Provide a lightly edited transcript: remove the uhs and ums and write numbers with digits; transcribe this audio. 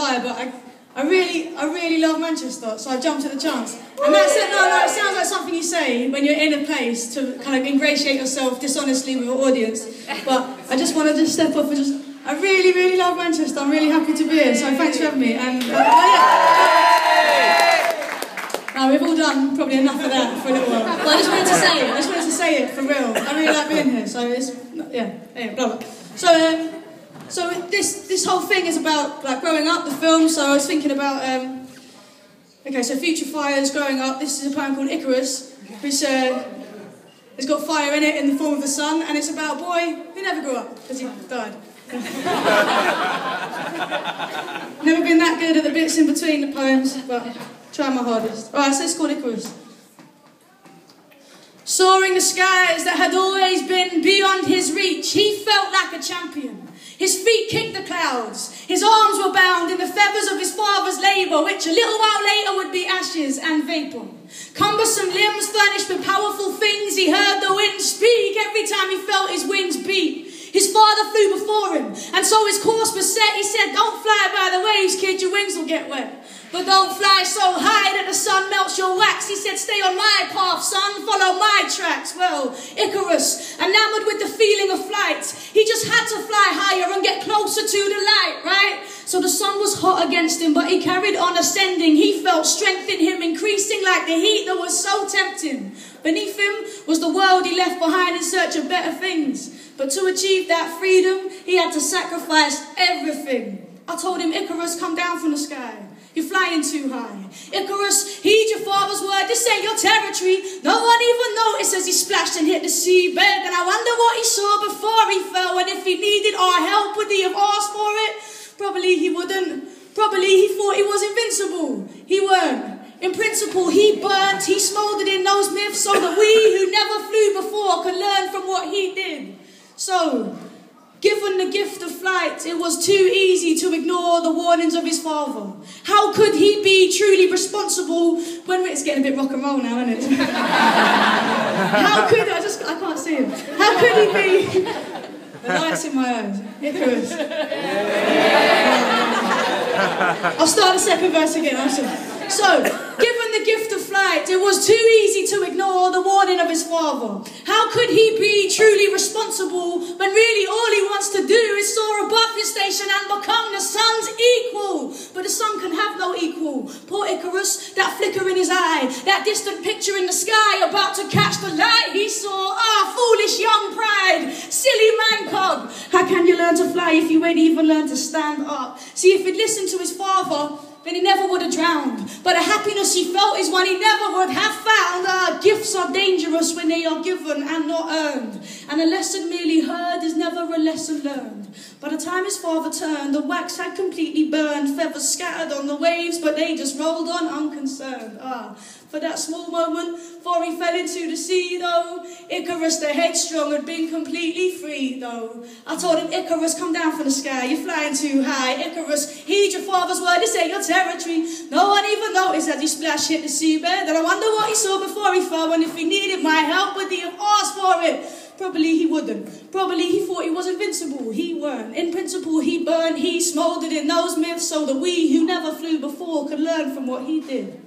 why, but I really love Manchester, so I jumped at the chance. And that's it. No, it sounds like something you say when you're in a place to kind of ingratiate yourself dishonestly with your audience. But I just wanted to step up and just, I really love Manchester. I'm really happy to be here, so thanks for having me. And now we've all done probably enough of that for a little while. But I just wanted to say it for real. I really like being here, so it's, yeah, anyway, blah blah. So this whole thing is about like growing up, the film. So I was thinking about okay, so Future Fire's growing up. This is a poem called Icarus, which has got fire in it in the form of the sun, and it's about a boy who never grew up because he died. Never been that good at the bits in between the poems, but trying my hardest. Alright, so it's called Icarus. Soaring the skies that had always been beyond his reach, he felt like a champion. His feet kicked the clouds. His arms were bound in the feathers of his father's labour, which a little while later would be ashes and vapour. Cumbersome limbs furnished with powerful things, he heard the wind speak every time he felt his wings beat. His father flew before him, and so his course was set. He said, "Don't fly by the waves, kid, your wings will get wet. But don't fly so high that the sun melts your wax." He said, "Stay on my path, son, follow my tracks." Well, Icarus, enamoured with the feeling of flight, he just had to fly higher and get closer to the light, right? So the sun was hot against him, but he carried on ascending. He felt strength in him increasing like the heat that was so tempting. Beneath him was the world he left behind in search of better things. But to achieve that freedom, he had to sacrifice everything. I told him, "Icarus, come down from the sky. You're flying too high. Icarus, heed your father's word. This ain't your territory." No one even noticed as he splashed and hit the seabed. And I wonder what he saw before he fell. And if he needed our help, would he have asked for it? Probably he wouldn't. Probably he thought he was invincible. He weren't. In principle, he burnt, he smouldered in those myths so that we who never flew before could learn from what he did. So, given the gift of flight, it was too easy to ignore the warnings of his father. How could he be truly responsible when it's getting a bit rock and roll now, isn't it? How could I can't see him. How could he be? The light's in my eyes. Icarus. I'll start the second verse again. So, given the gift of flight, it was too easy to ignore the warning of his father. How could he be truly responsible when really all he wants to do is soar above his station and become the sun's equal? But the sun can have no equal. Poor Icarus, that flicker in his eye, that distant picture in the sky about to catch the light, he saw, foolish young pride, silly man cub. How can you learn to fly if you ain't even learned to stand up? See, if he'd listened to his father, then he never would have drowned. But the happiness he felt is one he never would have found. Gifts are dangerous when they are given and not earned. And a lesson merely heard is never a lesson learned. By the time his father turned, the wax had completely burned, feathers scattered on the waves, but they just rolled on unconcerned. For that small moment, before he fell into the sea, though, Icarus the headstrong had been completely free, though. I told him, "Icarus, come down from the sky, you're flying too high. Icarus, heed your father's word, this ain't your territory." No one even noticed as he splashed hit the seabed, and I wonder what he saw before he fell, and if he needed my help, would he have asked for it? Probably he wouldn't. Probably he thought he was invincible. He weren't. In principle, he burned, he smouldered in those myths so that we who never flew before could learn from what he did.